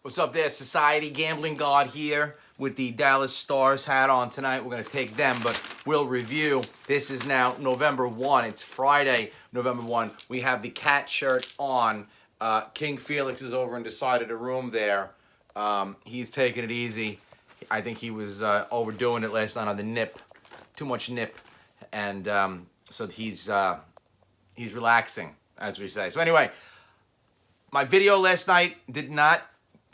What's up there, Society? Gambling God here with the Dallas Stars hat on tonight. We're going to take them, but we'll review. This is now November 1. It's Friday, November 1. We have the cat shirt on. King Felix is over in the side of the room there. He's taking it easy. I think he was overdoing it last night on the nip. Too much nip. And so he's relaxing, as we say. So anyway, my video last night did not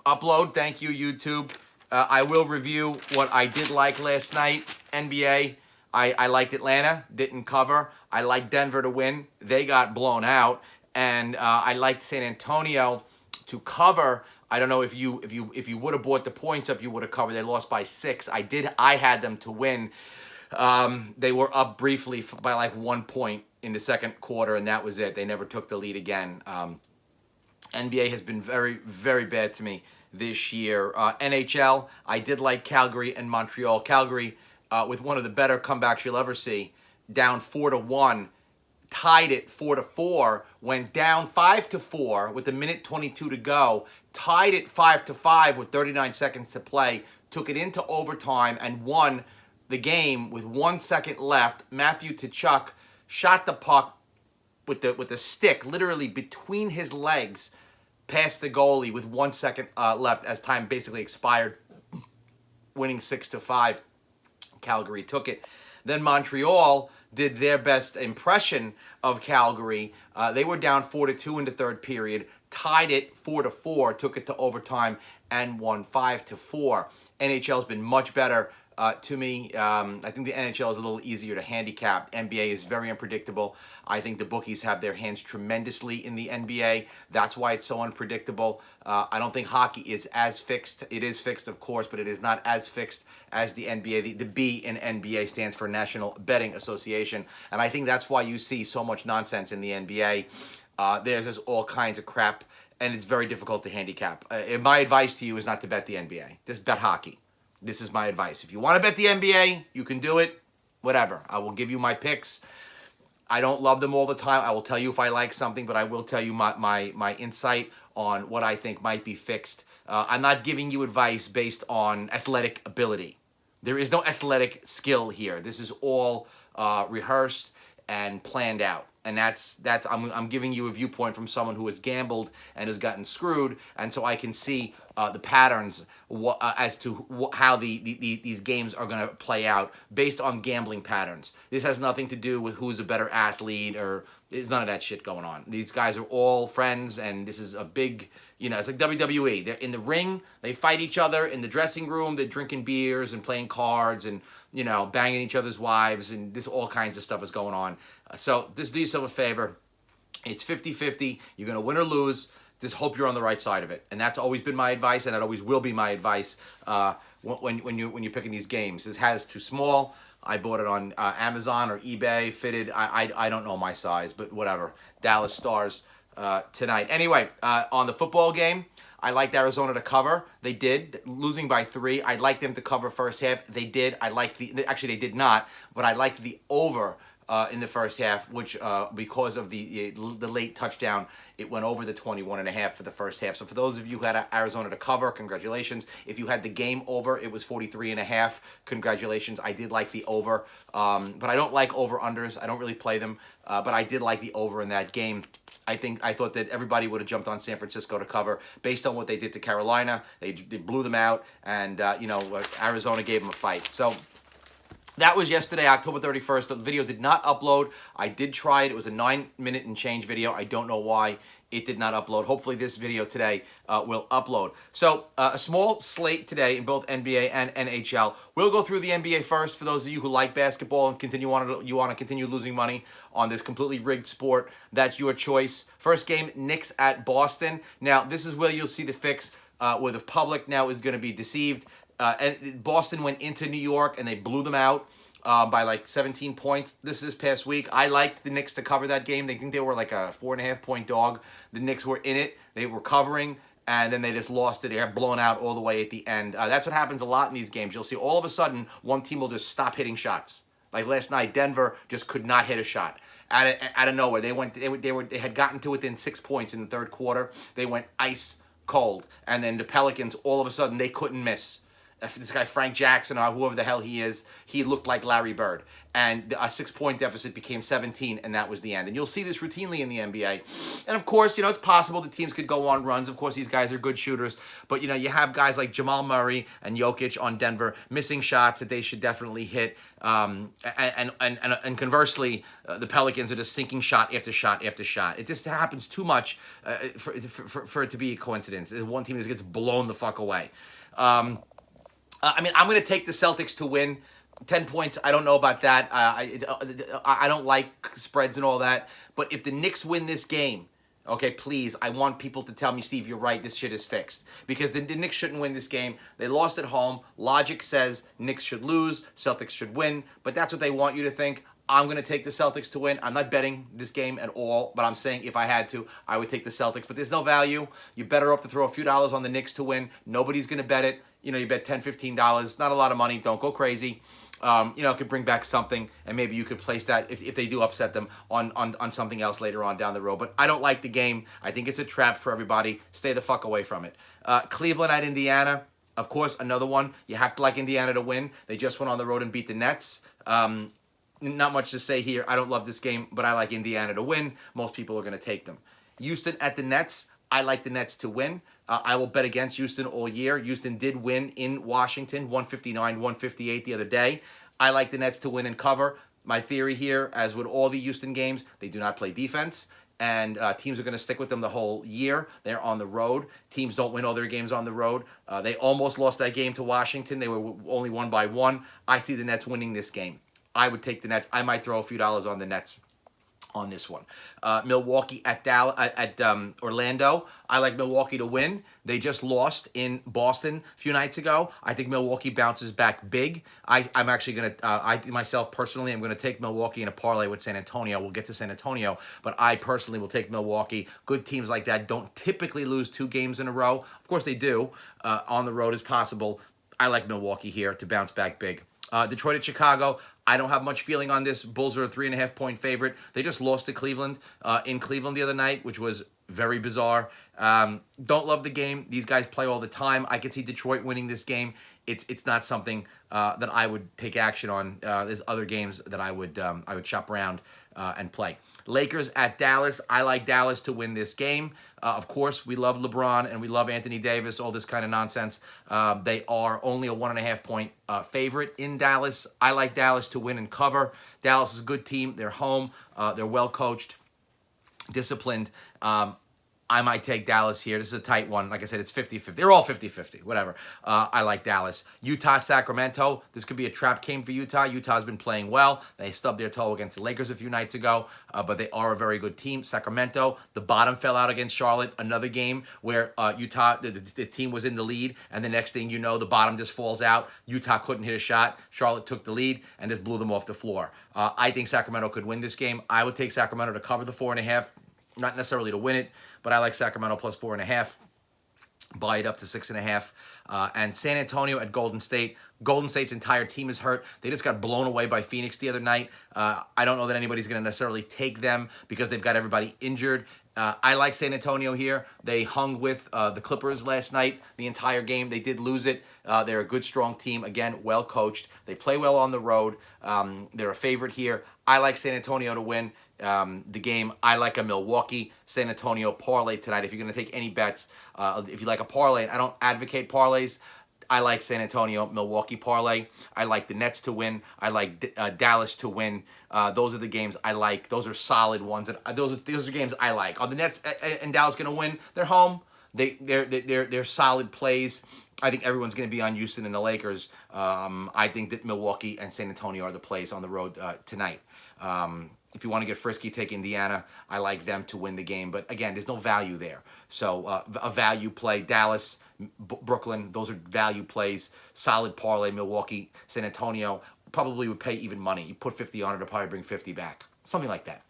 upload. Thank you, YouTube. I will review what I did like last night. NBA, I liked Atlanta, didn't cover. I liked Denver to win. They got blown out. And I liked San Antonio to cover. I don't know if you would have bought the points up, you would have covered. They lost by 6. I had them to win. They were up briefly by like 1 point in the second quarter, and that was it. They never took the lead again. NBA has been very, very bad to me this year. NHL, I did like Calgary and Montreal. Calgary, with one of the better comebacks you'll ever see, down 4-1, tied it 4-4, went down 5-4 with 1:22 to go, tied it 5-5 with 39 seconds to play, took it into overtime and won the game with 1 second left. Matthew Tkachuk shot the puck with the stick literally between his legs past the goalie with 1 second left as time basically expired, winning 6-5. Calgary took it. Then Montreal did their best impression of Calgary. They were down 4-2 in the third period, tied it 4-4, took it to overtime, and won 5-4. NHL's been much better to me. I think the NHL is a little easier to handicap. NBA is very unpredictable. I think the bookies have their hands tremendously in the NBA. That's why it's so unpredictable. I don't think hockey is as fixed. It is fixed, of course, but it is not as fixed as the NBA. The B in NBA stands for National Betting Association. And I think that's why you see so much nonsense in the NBA. There's just all kinds of crap, and it's very difficult to handicap. My advice to you is not to bet the NBA. Just bet hockey. This is my advice. If you want to bet the NBA, you can do it. Whatever. I will give you my picks. I don't love them all the time. I will tell you if I like something, but I will tell you my insight on what I think might be fixed. I'm not giving you advice based on athletic ability. There is no athletic skill here. This is all rehearsed and planned out. And I'm giving you a viewpoint from someone who has gambled and has gotten screwed, and so I can see the patterns as to how these games are going to play out based on gambling patterns. This has nothing to do with who's a better athlete, or there's none of that shit going on. These guys are all friends, and this is a big, it's like WWE. They're in the ring, they fight each other. In the dressing room, they're drinking beers and playing cards and, banging each other's wives, and this all kinds of stuff is going on. So just do yourself a favor. It's 50-50. You're going to win or lose. Just hope you're on the right side of it. And that's always been my advice, and that always will be my advice when you're picking these games. This has too small. I bought it on Amazon or eBay, fitted. I don't know my size, but whatever. Dallas Stars tonight. Anyway, on the football game, I liked Arizona to cover. They did, losing by 3. I liked them to cover first half. They did. Actually, they did not, but I liked the over in the first half, which because of the late touchdown, it went over the 21.5 for the first half. So for those of you who had Arizona to cover, congratulations. If you had the game over, it was 43.5. Congratulations. I did like the over, but I don't like over-unders. I don't really play them, but I did like the over in that game. I thought that everybody would have jumped on San Francisco to cover based on what they did to Carolina. They blew them out, and Arizona gave them a fight. So that was yesterday, October 31st. The video did not upload. I did try it. It was a 9-minute and change video. I don't know why it did not upload. Hopefully this video today will upload. So a small slate today in both NBA and NHL. We'll go through the NBA first for those of you who like basketball and you want to continue losing money on this completely rigged sport. That's your choice. First game, Knicks at Boston. Now, this is where you'll see the fix where the public now is going to be deceived. And Boston went into New York and they blew them out by like 17 points this past week. I liked the Knicks to cover that game. They think they were like a 4.5-point dog. The Knicks were in it. They were covering, and then they just lost it. They got blown out all the way at the end. That's what happens a lot in these games. You'll see all of a sudden one team will just stop hitting shots. Like last night, Denver just could not hit a shot. Out of nowhere, they had gotten to within 6 points in the third quarter. They went ice cold. And then the Pelicans, all of a sudden, they couldn't miss. This guy Frank Jackson or whoever the hell he is, he looked like Larry Bird. And a 6-point deficit became 17, and that was the end. And you'll see this routinely in the NBA. And of course, it's possible the teams could go on runs. Of course, these guys are good shooters. But, you have guys like Jamal Murray and Jokic on Denver missing shots that they should definitely hit. And conversely, the Pelicans are just sinking shot after shot after shot. It just happens too much for it to be a coincidence. One team just gets blown the fuck away. I'm going to take the Celtics to win. 10 points, I don't know about that. I don't like spreads and all that. But if the Knicks win this game, okay, please, I want people to tell me, Steve, you're right, this shit is fixed. Because the Knicks shouldn't win this game. They lost at home. Logic says Knicks should lose, Celtics should win. But that's what they want you to think. I'm going to take the Celtics to win. I'm not betting this game at all, but I'm saying if I had to, I would take the Celtics. But there's no value. You're better off to throw a few dollars on the Knicks to win. Nobody's going to bet it. You bet $10, $15. Not a lot of money. Don't go crazy. It could bring back something, and maybe you could place that if they do upset them on something else later on down the road. But I don't like the game. I think it's a trap for everybody. Stay the fuck away from it. Cleveland at Indiana. Of course, another one. You have to like Indiana to win. They just went on the road and beat the Nets. Not much to say here. I don't love this game, but I like Indiana to win. Most people are going to take them. Houston at the Nets. I like the Nets to win. I will bet against Houston all year. Houston did win in Washington, 159-158 the other day. I like the Nets to win and cover. My theory here, as with all the Houston games, they do not play defense. And teams are going to stick with them the whole year. They're on the road. Teams don't win all their games on the road. They almost lost that game to Washington. They were only won by 1. I see the Nets winning this game. I would take the Nets. I might throw a few dollars on the Nets on this one. Milwaukee at Orlando. I like Milwaukee to win. They just lost in Boston a few nights ago. I think Milwaukee bounces back big. I'm actually going to, myself personally, I'm going to take Milwaukee in a parlay with San Antonio. We'll get to San Antonio, but I personally will take Milwaukee. Good teams like that don't typically lose 2 games in a row. Of course they do. On the road is possible. I like Milwaukee here to bounce back big. Detroit at Chicago. I don't have much feeling on this. Bulls are a 3.5-point favorite. They just lost to Cleveland in Cleveland the other night, which was very bizarre. Don't love the game. These guys play all the time. I could see Detroit winning this game. It's not something that I would take action on. There's other games that I would shop around and play. Lakers at Dallas. I like Dallas to win this game. Of course, we love LeBron and we love Anthony Davis, all this kind of nonsense. They are only a 1.5-point favorite in Dallas. I like Dallas to win and cover. Dallas is a good team. They're home. They're well coached, disciplined. I might take Dallas here. This is a tight one. Like I said, it's 50-50. They're all 50-50, whatever. I like Dallas. Utah, Sacramento. This could be a trap game for Utah. Utah's been playing well. They stubbed their toe against the Lakers a few nights ago, but they are a very good team. Sacramento, the bottom fell out against Charlotte. Another game where Utah, the team was in the lead, and the next thing you know, the bottom just falls out. Utah couldn't hit a shot. Charlotte took the lead and just blew them off the floor. I think Sacramento could win this game. I would take Sacramento to cover the 4.5. Not necessarily to win it, but I like Sacramento plus 4.5. Buy it up to 6.5. And San Antonio at Golden State. Golden State's entire team is hurt. They just got blown away by Phoenix the other night. I don't know that anybody's going to necessarily take them because they've got everybody injured. I like San Antonio here. They hung with the Clippers last night, the entire game. They did lose it. They're a good, strong team. Again, well coached. They play well on the road. They're a favorite here. I like San Antonio to win the game. I like a Milwaukee San Antonio parlay tonight. If you're going to take any bets, if you like a parlay, I don't advocate parlays. I like San Antonio Milwaukee parlay. I like the Nets to win. I like Dallas to win. Those are the games I like. Those are solid ones. Those are games I like. Are the Nets and Dallas going to win? They're home. They're solid plays. I think everyone's going to be on Houston and the Lakers. I think that Milwaukee and San Antonio are the plays on the road tonight. If you want to get frisky, take Indiana. I like them to win the game. But again, there's no value there. So a value play, Dallas, Brooklyn, those are value plays. Solid parlay, Milwaukee, San Antonio. Probably would pay even money. You put 50 on it, it'll probably bring 50 back. Something like that.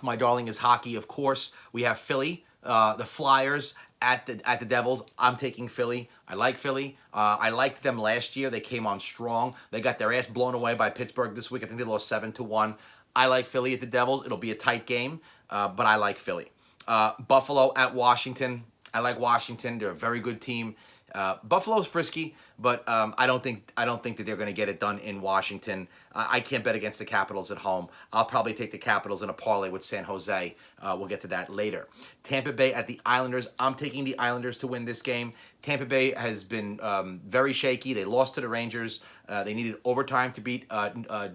My darling is hockey, of course. We have Philly, the Flyers at the Devils. I'm taking Philly. I like Philly. I liked them last year. They came on strong. They got their ass blown away by Pittsburgh this week. I think they lost 7-1. I like Philly at the Devils. It'll be a tight game, but I like Philly. Buffalo at Washington. I like Washington. They're a very good team. Buffalo's frisky, but I don't think that they're going to get it done in Washington. I can't bet against the Capitals at home. I'll probably take the Capitals in a parlay with San Jose. We'll get to that later. Tampa Bay at the Islanders. I'm taking the Islanders to win this game. Tampa Bay has been very shaky. They lost to the Rangers. They needed overtime to beat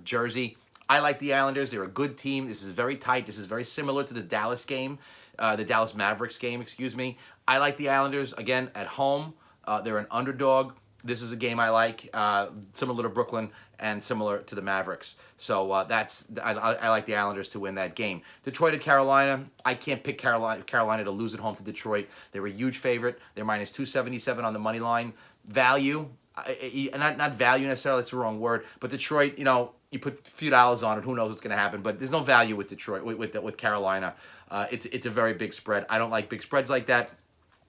Jersey. I like the Islanders. They're a good team. This is very tight. This is very similar to the Dallas game, the Dallas Mavericks game, excuse me. I like the Islanders, again, at home. They're an underdog. This is a game I like, similar to Brooklyn and similar to the Mavericks. So I like the Islanders to win that game. Detroit at Carolina. I can't pick Carolina to lose at home to Detroit. They're a huge favorite. They're minus 277 on the money line. Value, not value necessarily, that's the wrong word, but Detroit, you put a few dollars on it, who knows what's going to happen, but there's no value with Detroit, with Carolina. It's a very big spread. I don't like big spreads like that.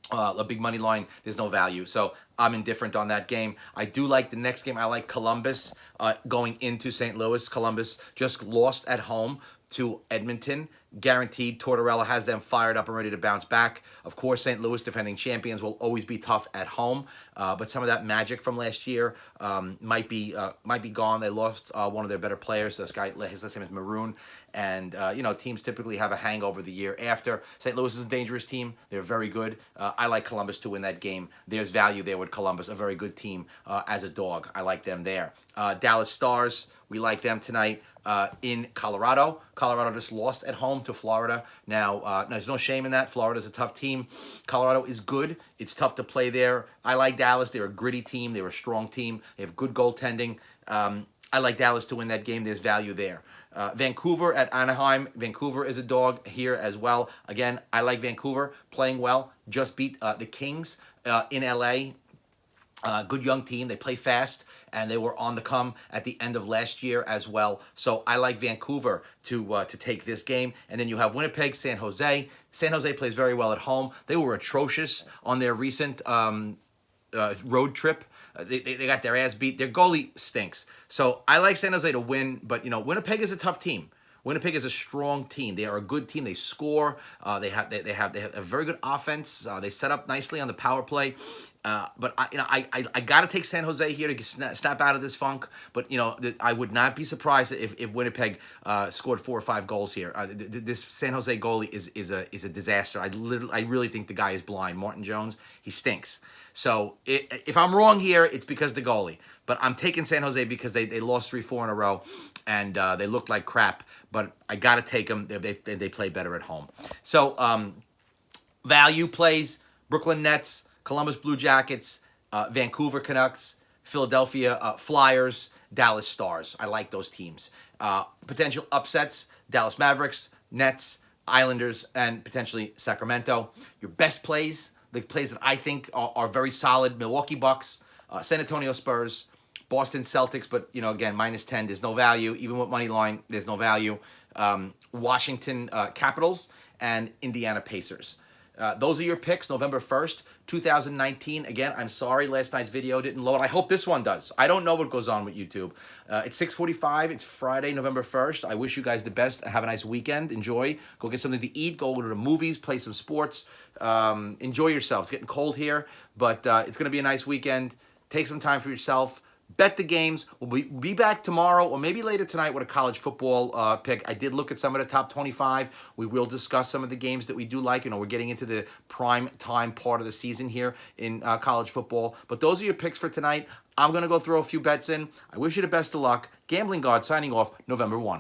A big money line, there's no value. So I'm indifferent on that game. I do like the next game. I like Columbus going into St. Louis. Columbus just lost at home to Edmonton. Guaranteed Tortorella has them fired up and ready to bounce back. Of course, St. Louis, defending champions, will always be tough at home. But some of that magic from last year might be gone. They lost one of their better players. This guy, his last name is Maroon. And, teams typically have a hangover the year after. St. Louis is a dangerous team. They're very good. I like Columbus to win that game. There's value there with Columbus, a very good team as a dog. I like them there. Dallas Stars, we like them tonight. In Colorado. Colorado just lost at home to Florida. Now, there's no shame in that. Florida's a tough team. Colorado is good. It's tough to play there. I like Dallas. They're a gritty team. They're a strong team. They have good goaltending. I like Dallas to win that game. There's value there. Vancouver at Anaheim. Vancouver is a dog here as well. Again, I like Vancouver playing well. Just beat the Kings in LA. Good young team. They play fast, and they were on the come at the end of last year as well. So I like Vancouver to take this game. And then you have Winnipeg, San Jose. San Jose plays very well at home. They were atrocious on their recent road trip. They got their ass beat. Their goalie stinks. So I like San Jose to win, but Winnipeg is a tough team. Winnipeg is a strong team. They are a good team. They score. They have a very good offense. They set up nicely on the power play. But I got to take San Jose here to snap out of this funk. But I would not be surprised if Winnipeg scored 4 or 5 goals here. This San Jose goalie is a disaster. I really think the guy is blind. Martin Jones, he stinks. So if I'm wrong here, it's because the goalie. But I'm taking San Jose because they lost 3-4 in a row, and they looked like crap. But I got to take them. They play better at home. So value plays: Brooklyn Nets, Columbus Blue Jackets, Vancouver Canucks, Philadelphia Flyers, Dallas Stars. I like those teams. Potential upsets: Dallas Mavericks, Nets, Islanders, and potentially Sacramento. Your best plays, the plays that I think are very solid: Milwaukee Bucks, San Antonio Spurs, Boston Celtics, but again, -10, there's no value. Even with money line, there's no value. Washington Capitals and Indiana Pacers. Those are your picks, November 1st, 2019. Again, I'm sorry last night's video didn't load. I hope this one does. I don't know what goes on with YouTube. It's 6:45. It's Friday, November 1st. I wish you guys the best. Have a nice weekend. Enjoy. Go get something to eat. Go to the movies. Play some sports. Enjoy yourselves. It's getting cold here, but it's going to be a nice weekend. Take some time for yourself. Bet the games. We'll be back tomorrow or maybe later tonight with a college football pick. I did look at some of the top 25. We will discuss some of the games that we do like. We're getting into the prime time part of the season here in college football. But those are your picks for tonight. I'm going to go throw a few bets in. I wish you the best of luck. Gambling God signing off November 1.